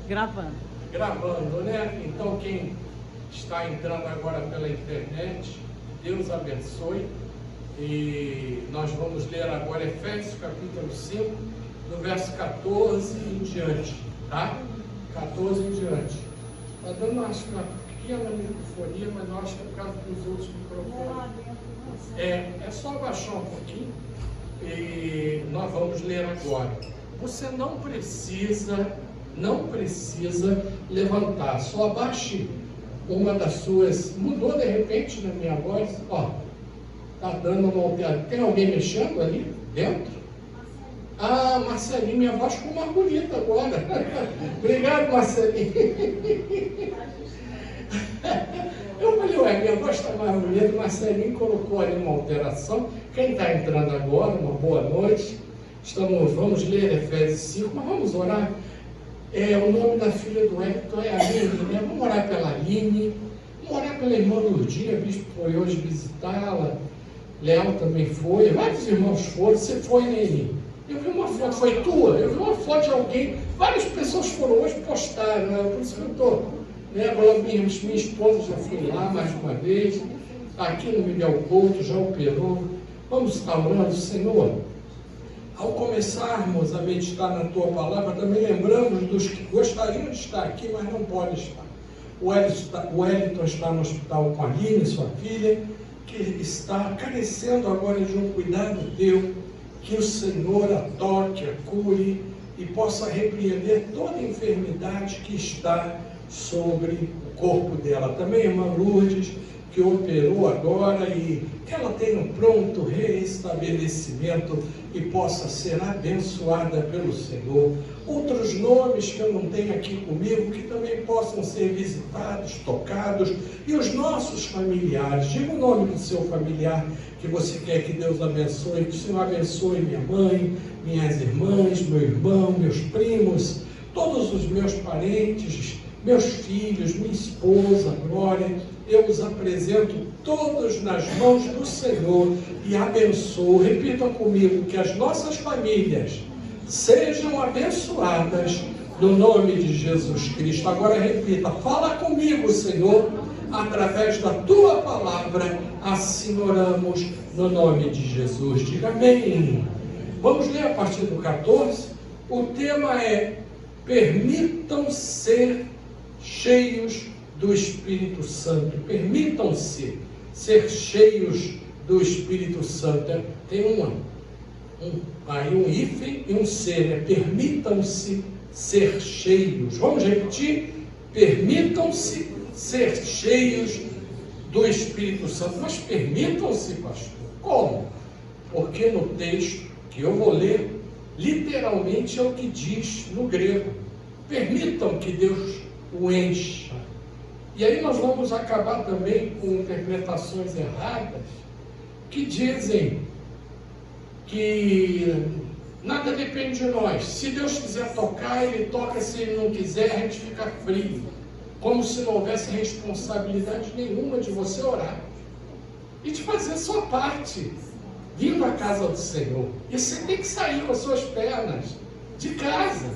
Gravando. Gravando, né? Então, quem está entrando agora pela internet, Deus abençoe. E nós vamos ler agora Efésios capítulo 5, do verso 14 em diante, tá? 14 em diante. Está dando, acho que uma pequena microfonia, mas eu acho que é por causa dos outros microfones. É só abaixar um pouquinho e nós vamos ler agora. Você não precisa levantar, só abaixe uma das suas. Mudou de repente na minha voz, ó, tá dando uma alterada. Tem alguém mexendo ali dentro? Ah, Marcelinho, minha voz ficou mais bonita agora. Obrigado, Marcelinho. Eu falei, ué, minha voz está mais bonita. O Marcelinho colocou ali uma alteração. Quem está entrando agora, uma boa noite. Vamos ler Efésios 5, mas vamos orar. O nome da filha do Hector é Aline, né? Vamos orar pela Aline, vamos orar pela irmã Lourdinha, a bispo foi hoje visitá-la, Léo também foi, vários irmãos foram, você foi, né, Aline? Eu vi uma foto, foi tua? Eu vi uma foto de alguém, várias pessoas foram hoje postaram, né? Por isso que eu estou, né? Agora minha esposa já foi lá mais uma vez, está aqui no Miguel Couto, já operou. Vamos estar orando, Senhor. Ao começarmos a meditar na Tua Palavra, também lembramos dos que gostariam de estar aqui, mas não podem estar. O Wellington está no hospital com a Aline, sua filha, que está carecendo agora de um cuidado Teu, que o Senhor a toque, a cure e possa repreender toda a enfermidade que está sobre o corpo dela. Também a irmã Lourdes, que operou agora e que ela tenha um pronto reestabelecimento e possa ser abençoada pelo Senhor. Outros nomes que eu não tenho aqui comigo, que também possam ser visitados, tocados, e os nossos familiares. Diga o nome do seu familiar que você quer que Deus abençoe, que o Senhor abençoe minha mãe, minhas irmãs, meu irmão, meus primos, todos os meus parentes, meus filhos, minha esposa, Glória. Eu os apresento todos nas mãos do Senhor e abençoo. Repitam comigo, que as nossas famílias sejam abençoadas no nome de Jesus Cristo. Agora repita, fala comigo, Senhor, através da Tua Palavra, assim oramos no nome de Jesus. Diga amém. Vamos ler a partir do 14. O tema é: permitam ser cheios do Espírito Santo. Permitam-se ser cheios do Espírito Santo. Tem um hífen e um ser, né? Permitam-se ser cheios. Vamos repetir? Permitam-se ser cheios do Espírito Santo. Mas permitam-se, pastor. Como? Porque no texto que eu vou ler, literalmente é o que diz no grego. Permitam que Deus o encha. E aí nós vamos acabar também com interpretações erradas que dizem que nada depende de nós. Se Deus quiser tocar, Ele toca. Se Ele não quiser, a gente fica frio. Como se não houvesse responsabilidade nenhuma de você orar e de fazer a sua parte, vindo à casa do Senhor. E você tem que sair com as suas pernas de casa.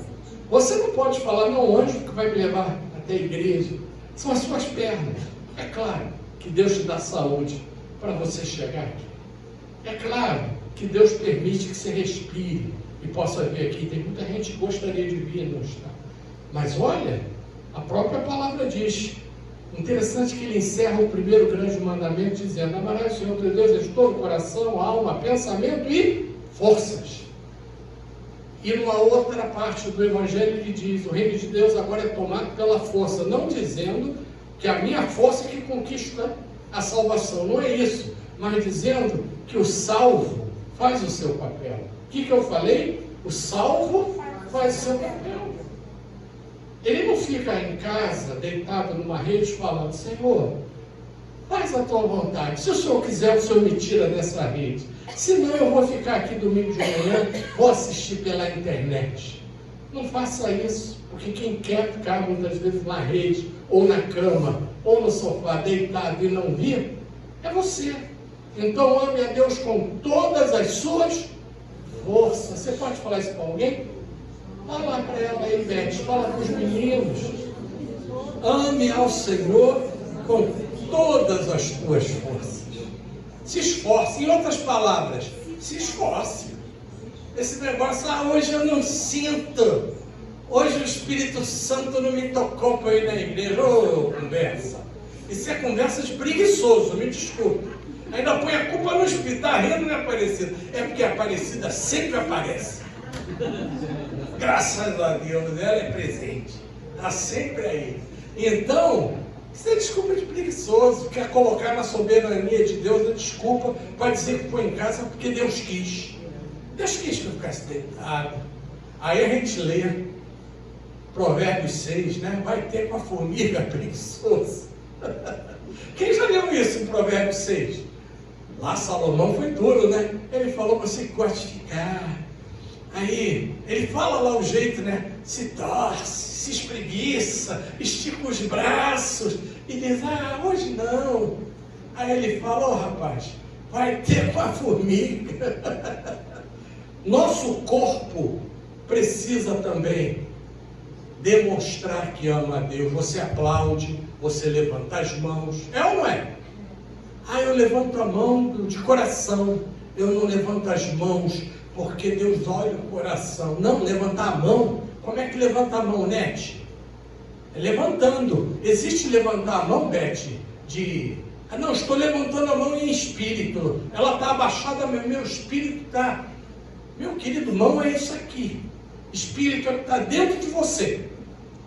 Você não pode falar, não, o anjo que vai me levar até a igreja. São as suas pernas. É claro que Deus te dá saúde para você chegar aqui. É claro que Deus permite que você respire e possa vir aqui. Tem muita gente que gostaria de vir e não está. Mas olha, a própria palavra diz. Interessante que ele encerra o primeiro grande mandamento dizendo: amarás o Senhor teu Deus de todo o coração, alma, pensamento e forças. E numa outra parte do Evangelho ele diz: o reino de Deus agora é tomado pela força, não dizendo que a minha força é que conquista a salvação, não é isso, mas dizendo que o salvo faz o seu papel. O que eu falei? O salvo faz o seu papel. Ele não fica em casa, deitado numa rede, falando: Senhor, faz a tua vontade. Se o Senhor quiser, o Senhor me tira dessa rede. Senão eu vou ficar aqui domingo de manhã, vou assistir pela internet. Não faça isso, porque quem quer ficar muitas vezes na rede, ou na cama, ou no sofá, deitado e não vir, é você. Então ame a Deus com todas as suas forças. Você pode falar isso para alguém? Fala para ela aí, Beth, fala para os meninos. Ame ao Senhor com todas as tuas forças. Se esforce. Em outras palavras, se esforce. Esse negócio, hoje eu não sinto. Hoje o Espírito Santo não me tocou para ir na igreja. Ô, conversa. Isso é conversa de preguiçoso, me desculpe. Ainda põe a culpa no Espírito. Está rindo, não é Aparecida? É porque a Aparecida sempre aparece. Graças a Deus, ela é presente. Está sempre aí. Então, isso é desculpa de preguiçoso. Quer colocar na soberania de Deus a desculpa para dizer que foi em casa porque Deus quis. Deus quis que eu ficasse deitado. Aí a gente lê Provérbios 6, né? Vai ter com a formiga preguiçosa. Quem já leu isso em Provérbios 6? Lá Salomão foi duro, né? Ele falou, você que gosta de ficar. Aí, ele fala lá o jeito, né? Se torce, se espreguiça, estica os braços e diz, hoje não. Aí ele fala, rapaz, vai ter com a formiga. Nosso corpo precisa também demonstrar que ama a Deus. Você aplaude, você levanta as mãos. É ou não é? Eu levanto a mão de coração. Eu não levanto as mãos porque Deus olha o coração. Não, levantar a mão. Como é que levanta a mão, Nete? É levantando. Existe levantar a mão, Beth, não, estou levantando a mão em espírito. Ela está abaixada, meu espírito está... Meu querido, mão é isso aqui. Espírito está dentro de você,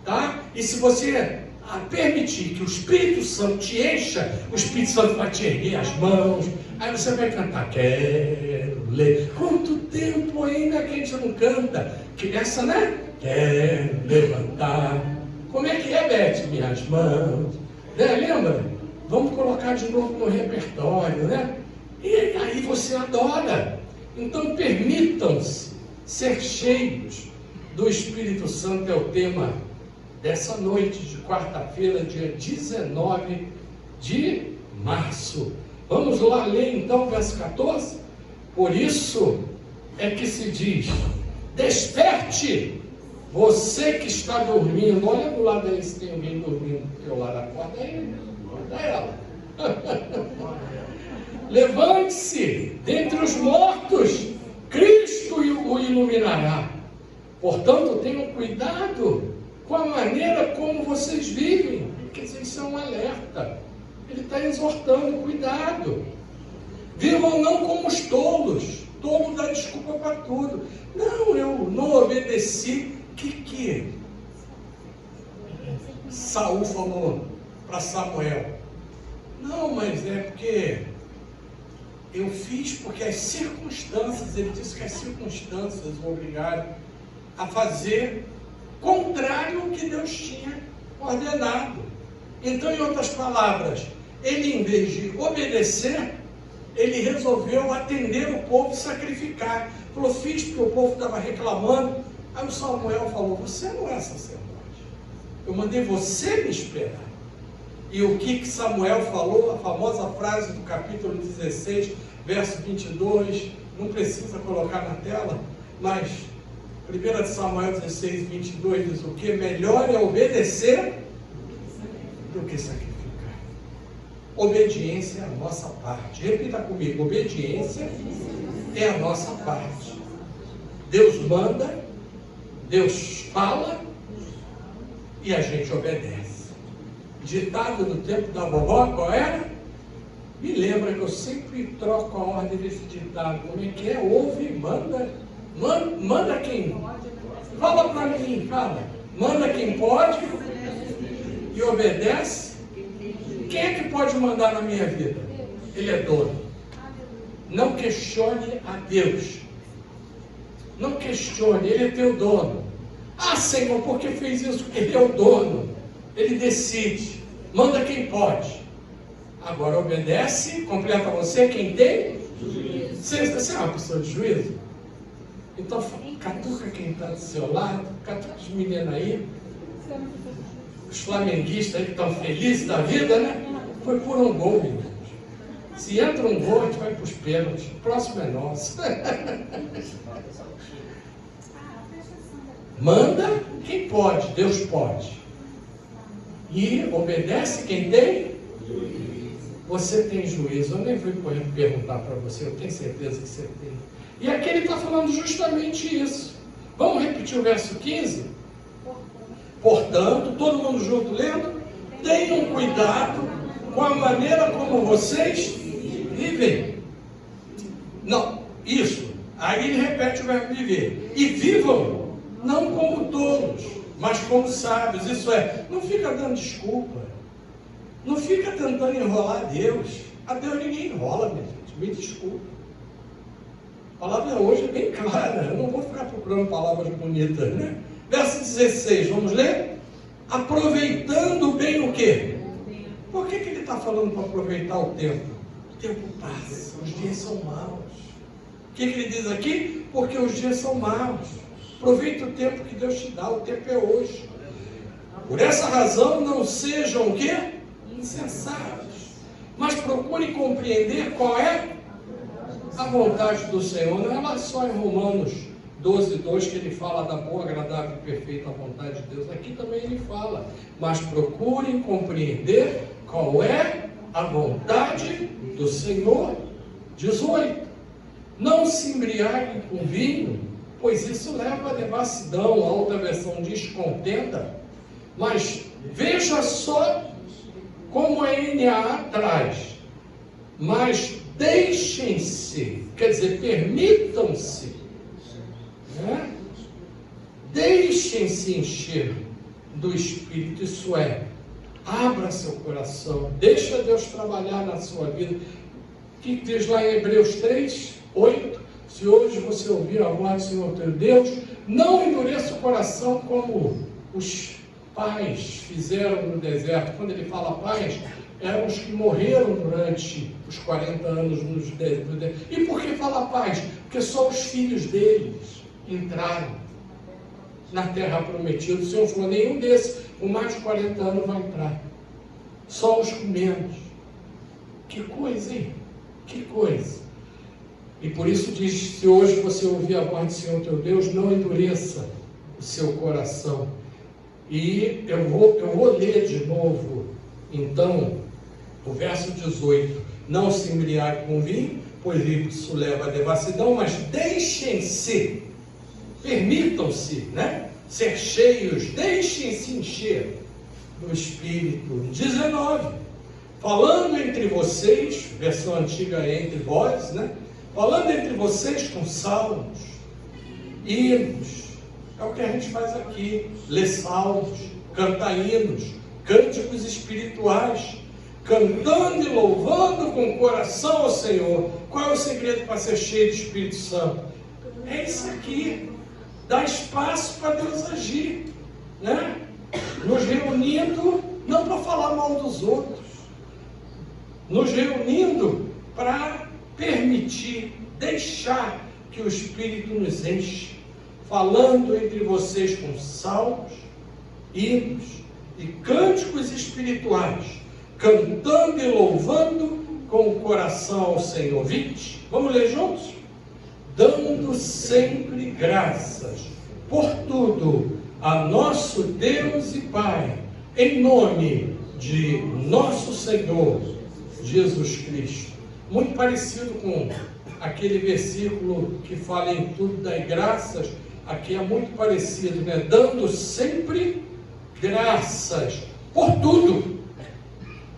tá? E se você permitir que o Espírito Santo te encha, o Espírito Santo vai te erguer as mãos. Aí você vai cantar, quero ler. Quanto tempo ainda que a gente não canta? Que essa, né? Quero levantar. Como é que é, Beth? Minhas mãos. Né? Lembra? Vamos colocar de novo no repertório, né? E aí você adora. Então permitam-se ser cheios do Espírito Santo. É o tema dessa noite de quarta-feira, dia 19 de março. Vamos lá ler então o verso 14? Por isso é que se diz, desperte, você que está dormindo. Olha do lado aí se tem alguém dormindo do teu lado, acorda ele, acorda ela. Levante-se dentre os mortos, Cristo o iluminará. Portanto, tenham cuidado com a maneira como vocês vivem. Quer dizer, isso é um alerta. Ele está exortando, cuidado. Vivam não como os tolos. Tolo dá desculpa para tudo. Não, eu não obedeci. Que Saul falou para Samuel? Não, mas é porque eu fiz porque as circunstâncias, ele disse que as circunstâncias o obrigaram a fazer contrário ao que Deus tinha ordenado. Então, em outras palavras, ele, em vez de obedecer, ele resolveu atender o povo e sacrificar. Falou, fiz porque o povo estava reclamando. Aí o Samuel falou, você não é sacerdote. Eu mandei você me esperar. E o que Samuel falou, a famosa frase do capítulo 16, verso 22, não precisa colocar na tela, mas 1 Samuel 16, 22 diz o que? Melhor é obedecer do que sacrificar. Obediência é a nossa parte. Repita comigo, obediência é a nossa parte. Deus manda, Deus fala e a gente obedece. Ditado do tempo da vovó, qual era? Me lembra que eu sempre troco a ordem desse ditado. Como é que é? Ouve, manda quem? Fala para mim, fala. Manda quem pode e obedece. Quem é que pode mandar na minha vida? Ele é dono. Não questione a Deus. Não questione, Ele é teu dono. Senhor, por que fez isso? Ele é o dono. Ele decide, manda quem pode. Agora obedece, completa você quem tem juízo. Você é uma pessoa de juízo? Então catuca quem está do seu lado, catuca os meninos aí, os flamenguistas aí que estão felizes da vida, né? Foi por um gol, meninos. Se entra um gol, a gente vai para os pênaltis. O próximo é nosso. Manda quem pode, Deus pode. E obedece quem tem. Você tem juízo. Eu nem vou perguntar para você, eu tenho certeza que você tem. E aqui ele está falando justamente isso. Vamos repetir o verso 15? Portanto, todo mundo junto lendo, tenham cuidado com a maneira como vocês vivem. Não, isso. Aí ele repete o verbo viver. E vivam, não como tolos, mas como sábios. Isso é, não fica dando desculpa. Não fica tentando enrolar Deus. A Deus ninguém enrola, minha gente. Me desculpa. A palavra hoje é bem clara. Eu não vou ficar procurando palavras bonitas, né? Verso 16, vamos ler? Aproveitando bem o quê? Por que ele está falando para aproveitar o tempo? O tempo passa, os dias são maus. O que ele diz aqui? Porque os dias são maus. Aproveita o tempo que Deus te dá, o tempo é hoje. Por essa razão, não sejam o quê? Insensatos. Mas procure compreender qual é a vontade do Senhor. Não é só em Romanos 12:2 que ele fala da boa, agradável e perfeita vontade de Deus. Aqui também ele fala. Mas procurem compreender qual é a vontade do Senhor. 18. Não se embriaguem com vinho, pois isso leva à devassidão. A outra versão diz contenda. Mas veja só como a NAA traz. Mas deixem-se, quer dizer, permitam-se, né? Deixem-se encher do Espírito, isso é, abra seu coração, deixa Deus trabalhar na sua vida. O que diz lá em Hebreus 3:8? Se hoje você ouvir a voz do Senhor teu Deus, não endureça o coração como os pais fizeram no deserto. Quando ele fala pais, eram os que morreram durante os 40 anos no deserto. E por que fala pais? Porque só os filhos deles entraram na terra prometida. O Senhor falou, nenhum desses com mais de 40 anos vai entrar. Só os com menos. Que coisa, hein? Que coisa. E por isso diz, se hoje você ouvir a voz do Senhor teu Deus, não endureça o seu coração. E eu vou ler de novo, então, o verso 18. Não se embriague com vinho, pois isso leva à devassidão, mas deixem-se, permitam-se, né? Ser cheios, deixem-se encher do Espírito. 19. Falando entre vocês, versão antiga é entre vós, né? Falando entre vocês com salmos, hinos, é o que a gente faz aqui, lê salmos, canta hinos, cânticos espirituais, cantando e louvando com o coração ao Senhor. Qual é o segredo para ser cheio do Espírito Santo? É isso aqui, dá espaço para Deus agir, né? Nos reunindo, não para falar mal dos outros, nos reunindo para permitir, deixar que o Espírito nos enche, falando entre vocês com salmos, hinos e cânticos espirituais, cantando e louvando com o coração ao Senhor. 20, vamos ler juntos? Dando sempre graças por tudo a nosso Deus e Pai, em nome de nosso Senhor Jesus Cristo. Muito parecido com aquele versículo que fala em tudo dai graças, aqui é muito parecido, né? Dando sempre graças por tudo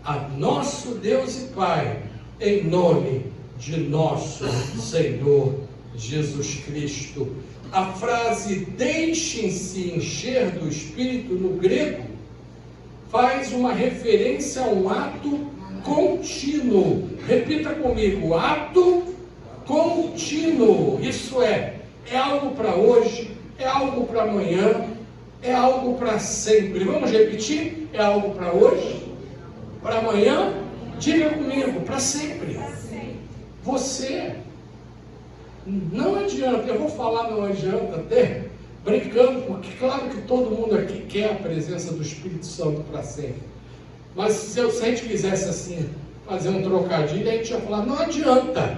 a nosso Deus e Pai, em nome de nosso Senhor Jesus Cristo. A frase deixem-se encher do Espírito no grego faz uma referência a um ato contínuo. Repita comigo, ato contínuo. Isso é algo para hoje, é algo para amanhã, é algo para sempre. Vamos repetir? É algo para hoje, para amanhã, diga comigo, para sempre. Você, não adianta, eu vou falar não adianta até, brincando, porque claro que todo mundo aqui quer a presença do Espírito Santo para sempre. Mas se a gente quisesse assim, fazer um trocadilho, a gente ia falar, não adianta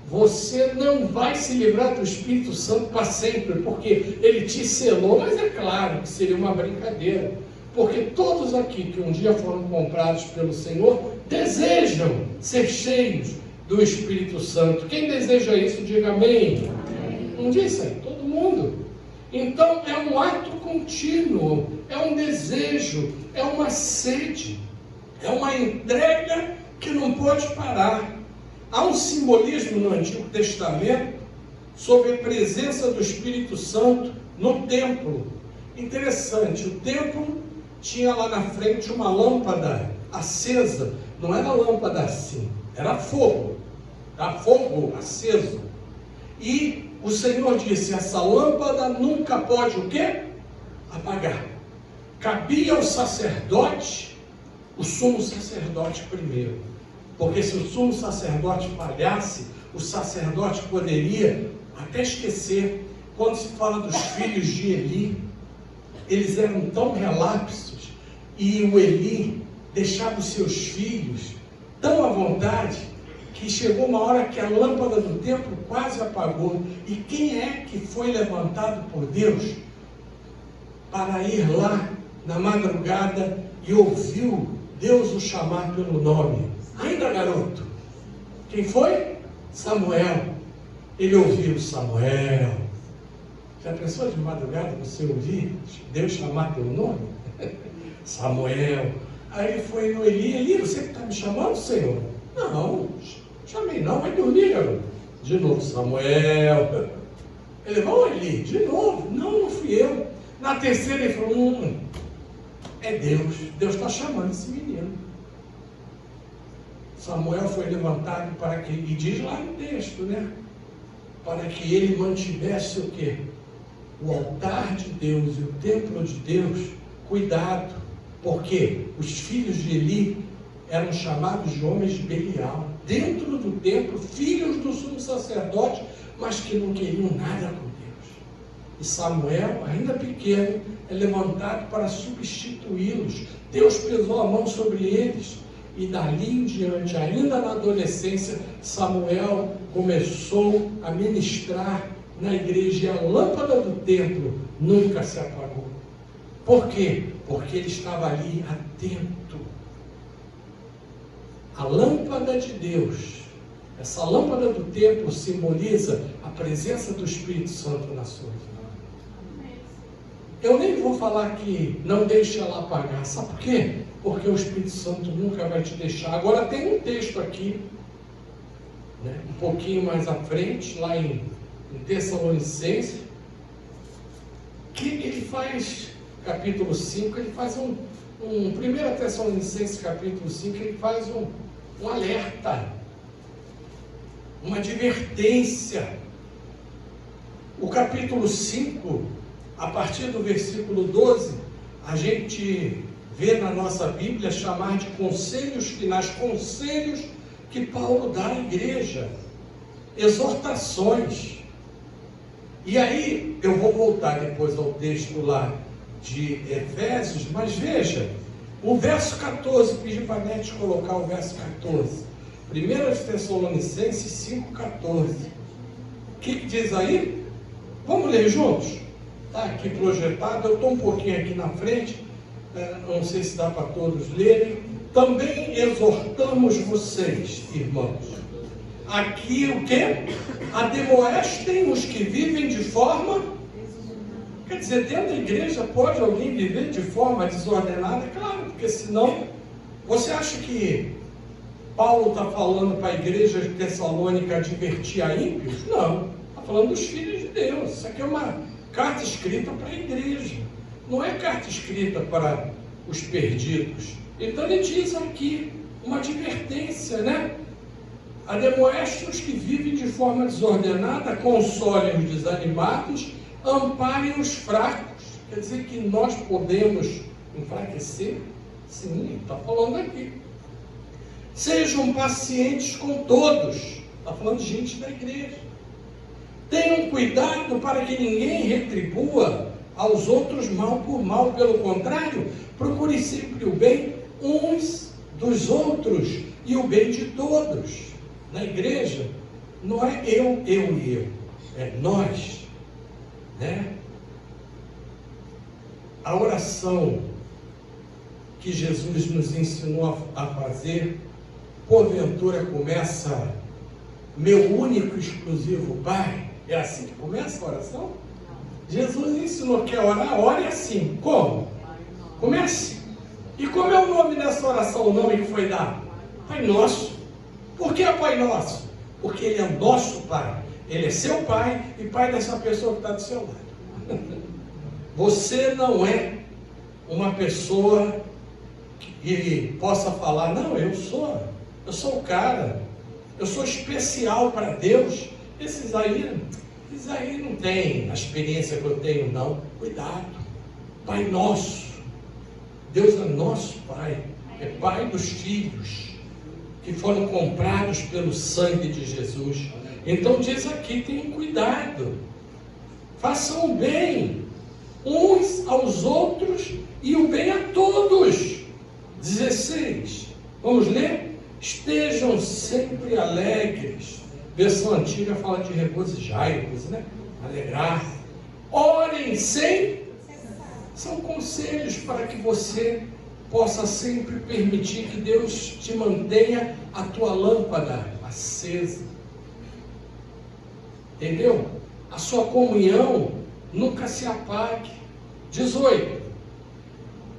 você não vai se livrar do Espírito Santo para sempre, porque ele te selou, mas é claro que seria uma brincadeira, porque todos aqui que um dia foram comprados pelo Senhor, desejam ser cheios do Espírito Santo. Quem deseja isso, diga amém. Não disse aí, todo mundo. Então é um ato contínuo, é um desejo, é uma sede, é uma entrega que não pode parar. Há um simbolismo no Antigo Testamento sobre a presença do Espírito Santo no templo. Interessante, o templo tinha lá na frente uma lâmpada acesa, não era lâmpada assim, era fogo aceso. E o Senhor disse, essa lâmpada nunca pode o quê? Apagar. Cabia ao sacerdote, o sumo sacerdote primeiro. Porque se o sumo sacerdote falhasse, o sacerdote poderia até esquecer. Quando se fala dos filhos de Eli, eles eram tão relapsos, e o Eli deixava os seus filhos tão à vontade, que chegou uma hora que a lâmpada do templo quase apagou. E quem é que foi levantado por Deus para ir lá na madrugada e ouviu Deus o chamar pelo nome? Ainda garoto. Quem foi? Samuel. Ele ouviu Samuel. Já pensou de madrugada você ouvir Deus chamar pelo nome? Samuel. Aí ele foi no Eli. Eli, você que está me chamando, Senhor? Não, chamei não, vai dormir, garoto. De novo, Samuel. Ele, vamos, Eli, de novo. Não, não fui eu. Na terceira ele falou, é Deus. Deus está chamando esse menino. Samuel foi levantado para que, e diz lá no texto, né? Para que ele mantivesse o quê? O altar de Deus e o templo de Deus cuidado. Porque os filhos de Eli eram chamados de homens de Belial, dentro do templo, filhos do sumo sacerdote, mas que não queriam nada com Deus. E Samuel, ainda pequeno, é levantado para substituí-los. Deus pesou a mão sobre eles, e dali em diante, ainda na adolescência, Samuel começou a ministrar na igreja, e a lâmpada do templo nunca se apagou. Por quê? Porque ele estava ali atento. A lâmpada de Deus, essa lâmpada do templo simboliza a presença do Espírito Santo na sua vida. Eu nem vou falar que não deixe ela apagar, sabe por quê? Porque o Espírito Santo nunca vai te deixar. Agora tem um texto aqui, né, um pouquinho mais à frente, lá em Tessalonicenses, que ele faz, capítulo 5, ele faz 1 Tessalonicenses capítulo 5, ele faz um alerta, uma advertência. O capítulo 5, a partir do versículo 12, a gente vê na nossa Bíblia chamar de conselhos finais, conselhos que Paulo dá à igreja, exortações. E aí, eu vou voltar depois ao texto lá de Efésios, mas veja, o verso 14, pedi para a Nete colocar o verso 14, 1 Tessalonicenses 5,14, o que diz aí? Vamos ler juntos? Está aqui projetado, eu estou um pouquinho aqui na frente, não sei se dá para todos lerem. Também exortamos vocês, irmãos, aqui o que? Admoestem os que vivem de forma, quer dizer, dentro da igreja pode alguém viver de forma desordenada? Claro, porque senão, você acha que Paulo está falando para a igreja de Tessalônica advertir a ímpios? Não, está falando dos filhos de Deus. Isso aqui é uma carta escrita para a igreja, não é carta escrita para os perdidos. Então ele diz aqui uma advertência, né? Admoestem os que vivem de forma desordenada, consolem os desanimados, amparem os fracos. Quer dizer que nós podemos enfraquecer? Sim, está falando aqui. Sejam pacientes com todos. Está falando de gente da igreja. Tenham cuidado para que ninguém retribua aos outros mal por mal. Pelo contrário, procure sempre o bem uns dos outros e o bem de todos. Na igreja, não é eu e eu, é nós, né? A oração que Jesus nos ensinou a fazer, porventura começa: meu único e exclusivo Pai. É assim que começa a oração? Jesus ensinou que orar, ore assim. Como? Comece. E como é o nome dessa oração, o nome que foi dado? Pai Nosso. Por que é Pai Nosso? Porque Ele é nosso Pai. Ele é seu Pai e Pai dessa pessoa que está do seu lado. Você não é uma pessoa que possa falar: não, eu sou o cara, eu sou especial para Deus. Esses aí não tem a experiência que eu tenho, não. Cuidado. Pai Nosso. Deus é nosso Pai, é Pai dos filhos que foram comprados pelo sangue de Jesus. Então diz aqui: tenham cuidado, façam o bem uns aos outros e o bem a todos. 16, vamos ler? Estejam sempre alegres. Versão antiga fala de regozijai-vos, né? Alegrar. Orem sem. São conselhos para que você possa sempre permitir que Deus te mantenha a tua lâmpada acesa. Entendeu? A sua comunhão nunca se apague. 18.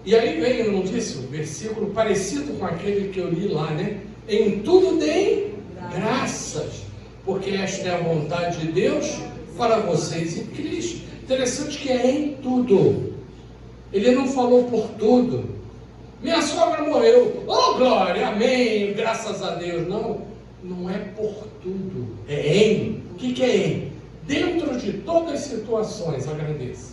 E aí vem, eu não disse, um versículo parecido com aquele que eu li lá, né? Em tudo deem graças, porque esta é a vontade de Deus para vocês em Cristo. Interessante que é em tudo. Ele não falou por tudo. Minha sogra morreu. Oh, glória, amém, graças a Deus. Não, não é por tudo. É em. O que é em? Dentro de todas as situações, agradeça.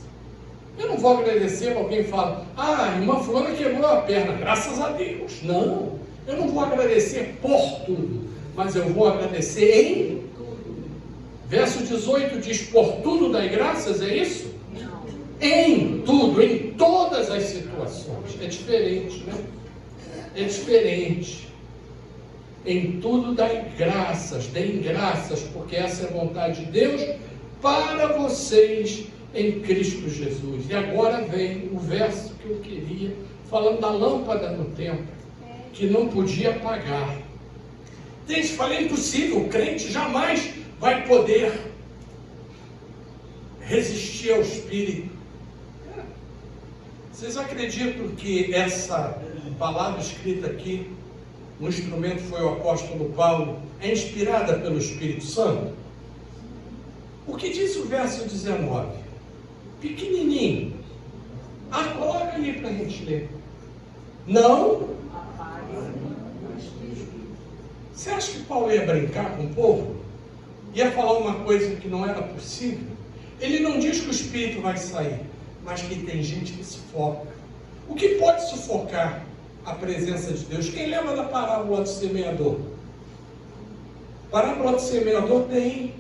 Eu não vou agradecer para alguém que fala: ah, a irmã fulana quebrou a perna, graças a Deus. Não, eu não vou agradecer por tudo, mas eu vou agradecer em tudo. Verso 18 diz: por tudo dai graças, é isso? Em tudo, em todas as situações. É diferente, né? É diferente. Em tudo dai graças, deem graças, porque essa é a vontade de Deus para vocês em Cristo Jesus. E agora vem o verso que eu queria, falando da lâmpada no templo, que não podia apagar. Tem gente que fala: é impossível, o crente jamais vai poder resistir ao Espírito. Vocês acreditam que essa palavra escrita aqui, o instrumento foi o apóstolo Paulo, é inspirada pelo Espírito Santo? O que diz o verso 19? Pequenininho. Coloca ali para a gente ler. Não. Você acha que Paulo ia brincar com o povo? Ia falar uma coisa que não era possível? Ele não diz que o Espírito vai sair, mas que tem gente que sufoca. O que pode sufocar a presença de Deus? Quem lembra da parábola do semeador? A parábola do semeador tem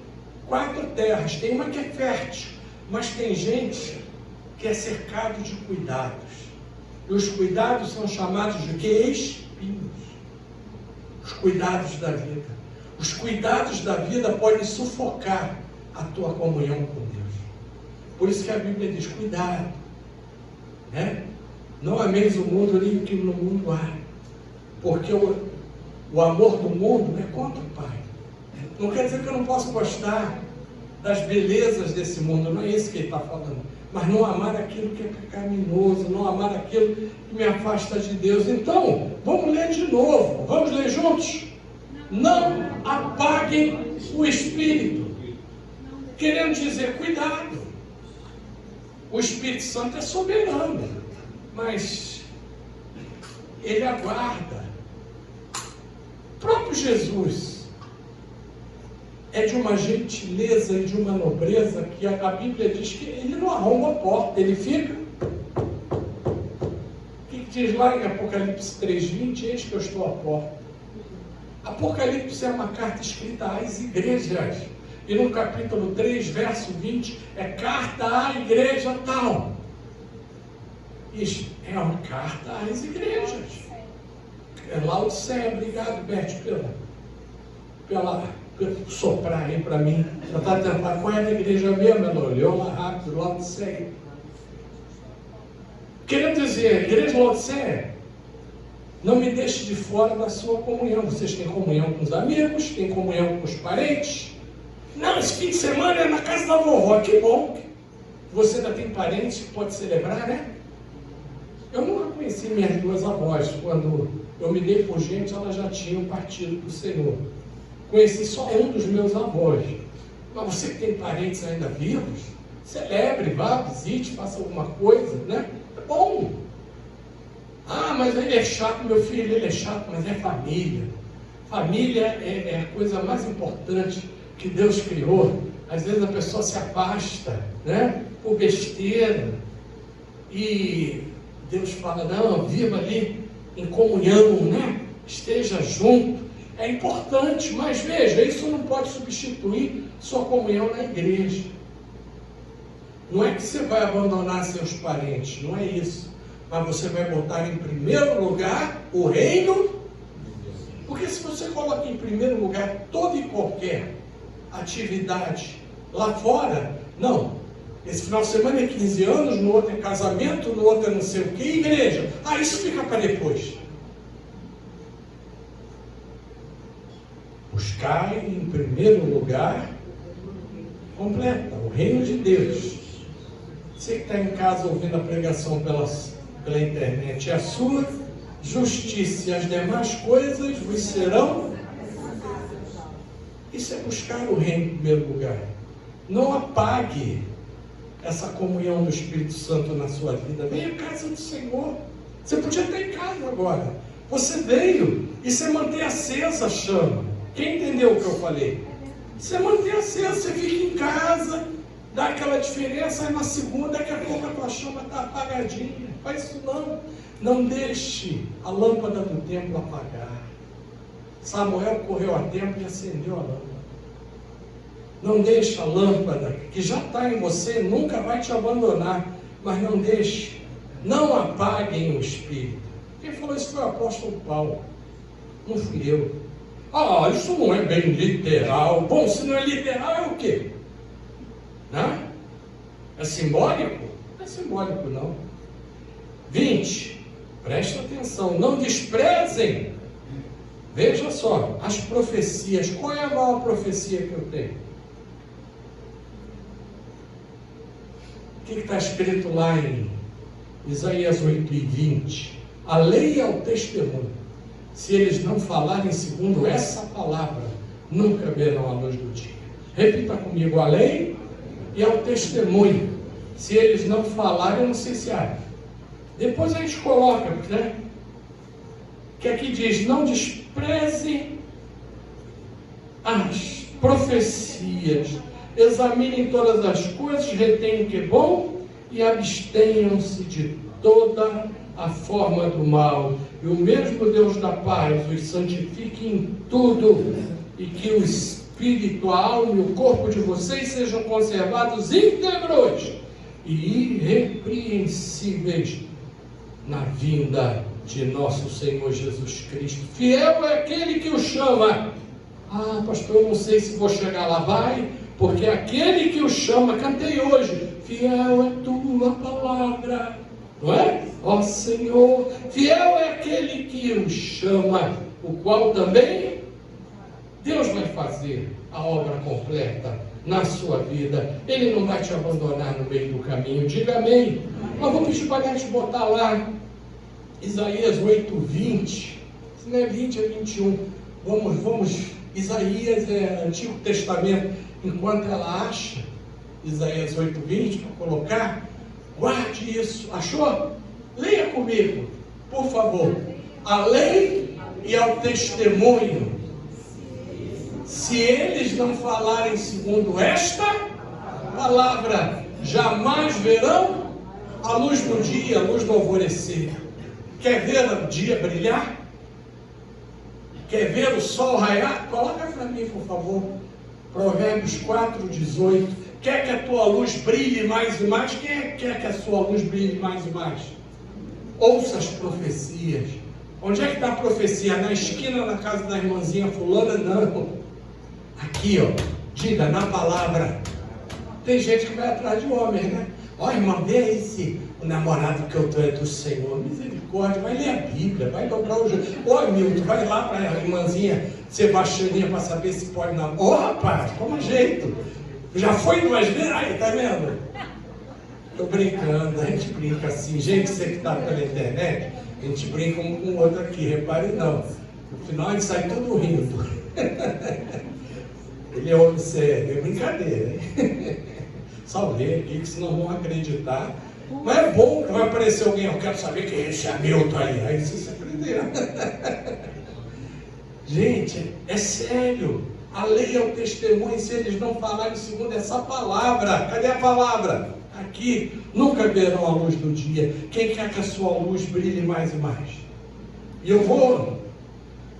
4 terras. Tem uma que é fértil, mas tem gente que é cercado de cuidados. E os cuidados são chamados de quê? Espinhos. Os cuidados da vida. Os cuidados da vida podem sufocar a tua comunhão com Deus. Por isso que a Bíblia diz: cuidado, né? Não ameis o mundo nem o que no mundo há, porque o amor do mundo é contra o Pai. Não quer dizer que eu não posso gostar das belezas desse mundo, não é isso que ele está falando, mas não amar aquilo que é pecaminoso, não amar aquilo que me afasta de Deus. Então, vamos ler de novo, vamos ler juntos? Não apaguem o Espírito, querendo dizer, cuidado. O Espírito Santo é soberano, mas ele aguarda. O próprio Jesus é de uma gentileza e de uma nobreza que a Bíblia diz que ele não arromba a porta, ele fica. O que diz lá em Apocalipse 3:20? Eis que eu estou à porta. Apocalipse é uma carta escrita às igrejas. E no capítulo 3, verso 20, é carta à igreja tal. Isso é uma carta às igrejas. É Laodiceia. Obrigado, Beth, pela soprar aí para mim. Eu estava tentando, qual é a igreja mesmo? Ela olhou lá rápido, Laodiceia. Querendo dizer, a igreja Laodiceia, não me deixe de fora da sua comunhão. Vocês têm comunhão com os amigos, têm comunhão com os parentes. Não, esse fim de semana é na casa da vovó. Que bom. Você ainda tem parentes que pode celebrar, né? Eu nunca conheci minhas duas avós. Quando eu me dei por gente, elas já tinham partido para o Senhor. Conheci só um dos meus avós. Mas você que tem parentes ainda vivos, celebre, vá, visite, faça alguma coisa, né? É bom. Ah, mas ele é chato, meu filho, ele é chato, mas é família. Família é a coisa mais importante que Deus criou. Às vezes a pessoa se afasta, né? Por besteira. E Deus fala, não, viva ali em comunhão, né? Esteja junto. É importante, mas veja, isso não pode substituir sua comunhão na igreja. Não é que você vai abandonar seus parentes, não é isso. Mas você vai botar em primeiro lugar o reino. Porque se você coloca em primeiro lugar toda e qualquer atividade lá fora, não. Esse final de semana é 15 anos, no outro é casamento, no outro é não sei o que, igreja. Ah, isso fica para depois. Buscar em primeiro lugar, completa, o reino de Deus. Você que está em casa ouvindo a pregação pela internet, a sua justiça e as demais coisas vos serão. Isso é buscar o reino em primeiro lugar. Não apague essa comunhão do Espírito Santo na sua vida. Venha à casa do Senhor. Você podia estar em casa agora. Você veio e você mantém acesa a chama. Quem entendeu o que eu falei? Você mantém acesa, você fica em casa, dá aquela diferença, aí na segunda, daqui a pouco a tua chama está apagadinha. Faz isso não. Não deixe a lâmpada do templo apagar. Samuel correu a templo e acendeu a lâmpada. Não deixe a lâmpada que já está em você, nunca vai te abandonar, mas não deixe, não apaguem o Espírito. Quem falou isso foi o apóstolo Paulo, não fui eu. Ah, isso não é bem literal. Bom, se não é literal, é o quê? Né? É simbólico? Não é simbólico, não. 20. Presta atenção, não desprezem. Veja só, as profecias. Qual é a maior profecia que eu tenho? O que está escrito lá em Isaías 8:20? A lei é o testemunho. Se eles não falarem segundo essa palavra, nunca verão a luz do dia. Repita comigo, a lei e ao testemunho. Se eles não falarem, eu não sei se há. Depois a gente coloca, né? Que aqui diz, não desprezem as profecias, examinem todas as coisas, retenham o que é bom e abstenham-se de toda a forma do mal. E o mesmo Deus da paz os santifique em tudo, e que o espírito, a alma e o corpo de vocês sejam conservados íntegros e irrepreensíveis na vinda de nosso Senhor Jesus Cristo. Fiel é aquele que o chama. Ah, pastor, eu não sei se vou chegar lá. Vai, porque aquele que o chama, cantei hoje, fiel é tua palavra, não é? Ó Senhor, fiel é aquele que o chama, o qual também Deus vai fazer a obra completa na sua vida. Ele não vai te abandonar no meio do caminho. Diga amém. Mas vou pedir para a gente botar lá Isaías 8:20. Se não é 20, é 21. Vamos. Isaías é Antigo Testamento. Enquanto ela acha Isaías 8:20 para colocar, guarde isso. Achou? Leia comigo, por favor. A lei e ao testemunho, se eles não falarem segundo esta palavra, jamais verão a luz do dia, a luz do alvorecer. Quer ver o dia brilhar? Quer ver o sol raiar? Coloca para mim, por favor. Provérbios 4:18. Quer que a tua luz brilhe mais e mais? Quem quer que a sua luz brilhe mais e mais? Ouça as profecias. Onde é que está a profecia? Na esquina, na casa da irmãzinha fulana? Não. Aqui, ó, diga na palavra. Tem gente que vai atrás de homem, né? Ó, irmão, vê aí o namorado que eu tô é do Senhor. Misericórdia, vai ler a Bíblia, vai dobrar o joelho. Ó, Milton, vai lá para a irmãzinha Sebastianinha para saber se pode namorar. Ó, rapaz, toma jeito. Já foi 2 vezes? Aí, tá vendo? Tô brincando, a gente brinca assim. Gente, você que está pela internet, a gente brinca um com o outro aqui, repare não. No final a gente sai todo rindo. Ele é homem sério, é brincadeira, hein? Só ler aqui, que senão vão acreditar. Mas é bom que vai aparecer alguém, eu quero saber quem é esse Hamilton aí. Aí você se aprender. Gente, é sério. A lei é o testemunho, se eles não falarem segundo essa palavra. Cadê a palavra? Aqui, nunca verão a luz do dia. Quem quer que a sua luz brilhe mais e mais? E eu vou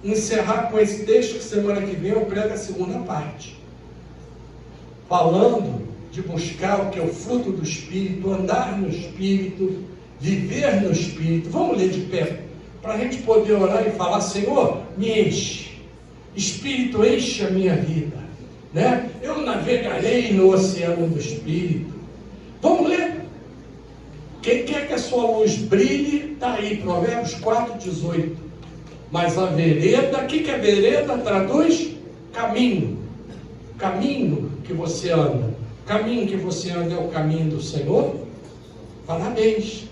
encerrar com esse texto, que semana que vem eu prego a segunda parte. Falando de buscar o que é o fruto do Espírito, andar no Espírito, viver no Espírito. Vamos ler de pé, para a gente poder orar e falar: Senhor, me enche. Espírito, enche a minha vida, né? Eu navegarei no oceano do Espírito. Vamos ler. Quem quer que a sua luz brilhe, está aí, Provérbios 4,18. Mas a vereda, o que é vereda? Traduz caminho. Caminho que você anda. Caminho que você anda é o caminho do Senhor? Parabéns.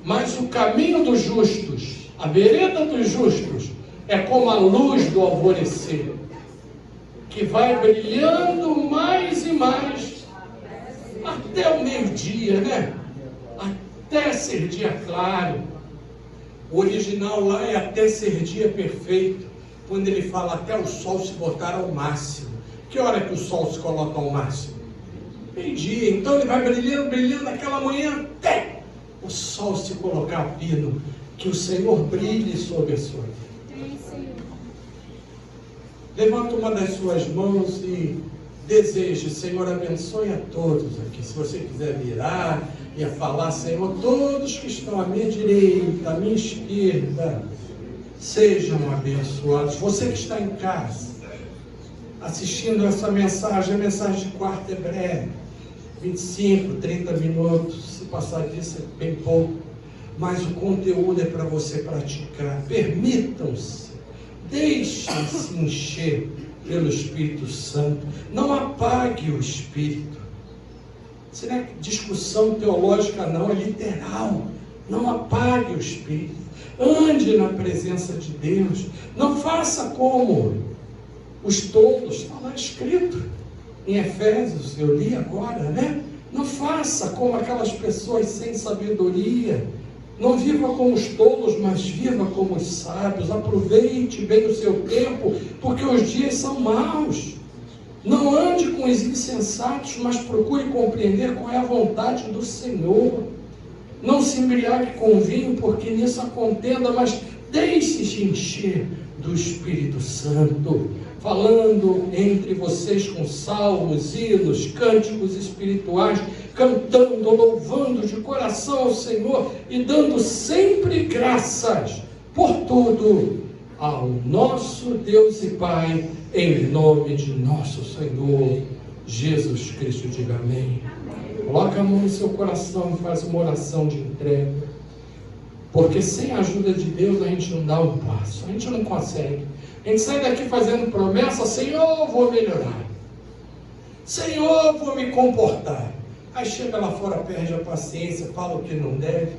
Mas o caminho dos justos, a vereda dos justos, é como a luz do alvorecer, que vai brilhando mais e mais, até o meio-dia, né? Até ser dia claro. O original lá é até ser dia perfeito, quando ele fala até o sol se botar ao máximo. Que hora que o sol se coloca ao máximo? Meio-dia. Então ele vai brilhando, brilhando aquela manhã até o sol se colocar a pino. Que o Senhor brilhe sobre a sua vida. Levanta uma das suas mãos e deseje: Senhor, abençoe a todos aqui. Se você quiser virar e falar: Senhor, todos que estão à minha direita, à minha esquerda, sejam abençoados. Você que está em casa, assistindo essa mensagem, a mensagem de quarta é breve, 25, 30 minutos, se passar disso é bem pouco, mas o conteúdo é para você praticar. Permitam-se, deixem-se encher pelo Espírito Santo, não apague o Espírito. Isso não é discussão teológica não, é literal. Não apague o Espírito, ande na presença de Deus, não faça como os tolos, está lá escrito em Efésios, eu li agora, né? Não faça como aquelas pessoas sem sabedoria, não viva como os tolos, mas viva como os sábios. Aproveite bem o seu tempo, porque os dias são maus. Não ande com os insensatos, mas procure compreender qual é a vontade do Senhor. Não se embriague com vinho, porque nisso há contenda, mas deixe-se encher do Espírito Santo, falando entre vocês com salmos, hinos, cânticos espirituais, cantando, louvando de coração ao Senhor e dando sempre graças por tudo ao nosso Deus e Pai, em nome de nosso Senhor Jesus Cristo. Diga amém. Coloca a mão no seu coração e faz uma oração de entrega, porque sem a ajuda de Deus a gente não dá um passo, a gente não consegue. A gente sai daqui fazendo promessa: Senhor, vou melhorar, Senhor, vou me comportar. Aí chega lá fora, perde a paciência, fala o que não deve.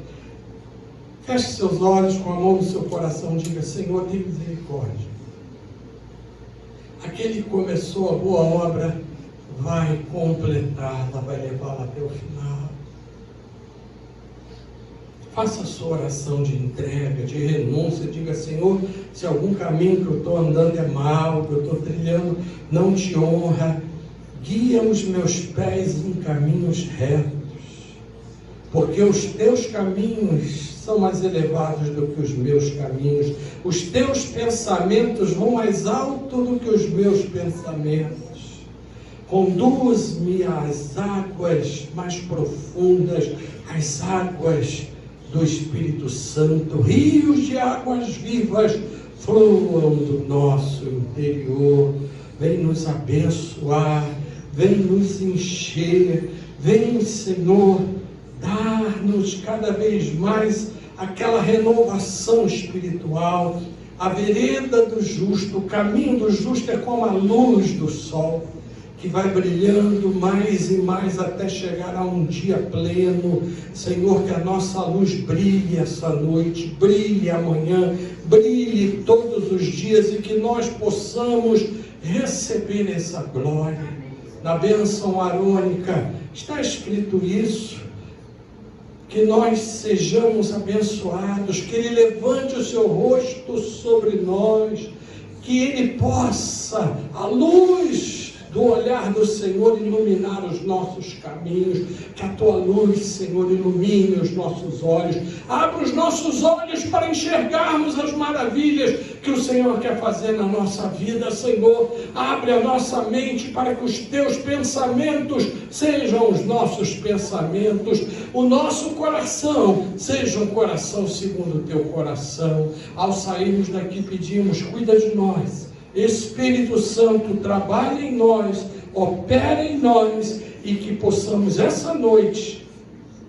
Feche seus olhos, com a mão no seu coração, diga: Senhor, tem misericórdia. Aquele que começou a boa obra vai completá-la, vai levá-la até o final. Faça a sua oração de entrega, de renúncia. Diga: Senhor, se algum caminho que eu estou andando é mau, que eu estou trilhando não te honra, guia os meus pés em caminhos retos, porque os teus caminhos são mais elevados do que os meus caminhos, os teus pensamentos vão mais alto do que os meus pensamentos. Conduz-me às águas mais profundas, às águas do Espírito Santo. Rios de águas vivas fluam do nosso interior. vem nos abençoar, vem nos encher, vem, Senhor, dar-nos cada vez mais aquela renovação espiritual. A vereda do justo, o caminho do justo é como a luz do sol, que vai brilhando mais e mais até chegar a um dia pleno. Senhor, que a nossa luz brilhe essa noite, brilhe amanhã, brilhe todos os dias, e que nós possamos receber essa glória. Na bênção arônica está escrito isso, que nós sejamos abençoados, que Ele levante o seu rosto sobre nós, que Ele possa, à luz do olhar do Senhor, iluminar os nossos caminhos, que a Tua luz, Senhor, ilumine os nossos olhos, abra os nossos olhos para enxergarmos as maravilhas que o Senhor quer fazer na nossa vida. Senhor, abre a nossa mente para que os Teus pensamentos sejam os nossos pensamentos, o nosso coração seja um coração segundo o Teu coração. Ao sairmos daqui pedimos, cuida de nós, Espírito Santo, trabalha em nós, opera em nós, e que possamos essa noite,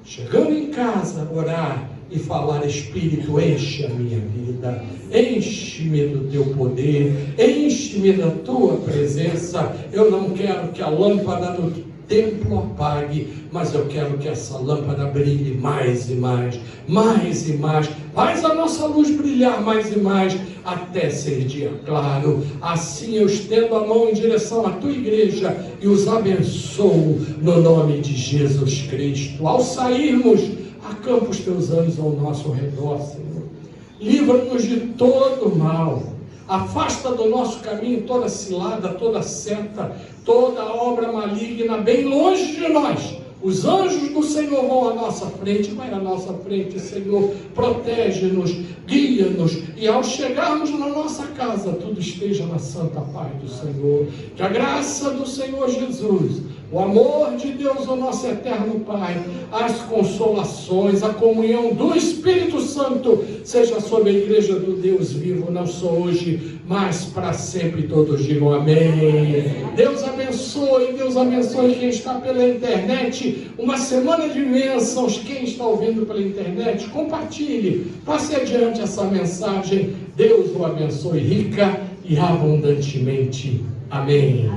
chegando em casa, orar e falar: Espírito, enche a minha vida, enche-me do Teu poder, enche-me da Tua presença. Eu não quero que a lâmpada do templo apague, mas eu quero que essa lâmpada brilhe mais e mais, mais e mais. Faz a nossa luz brilhar mais e mais, até ser dia claro. Assim eu estendo a mão em direção à Tua igreja e os abençoo no nome de Jesus Cristo. Ao sairmos, acampa os Teus anjos ao nosso redor, Senhor. Livra-nos de todo mal. Afasta do nosso caminho toda cilada, toda seta, toda obra maligna, bem longe de nós. Os anjos do Senhor vão à nossa frente, vai à nossa frente, Senhor. Protege-nos, guia-nos, e ao chegarmos na nossa casa, tudo esteja na santa paz do Senhor. Que a graça do Senhor Jesus, o amor de Deus, o nosso eterno Pai, as consolações, a comunhão do Espírito Santo seja sobre a igreja do Deus vivo, não só hoje, mas para sempre. Todos digam amém. Deus abençoe quem está pela internet. Uma semana de bênçãos. Quem está ouvindo pela internet, compartilhe, passe adiante essa mensagem. Deus o abençoe rica e abundantemente. Amém.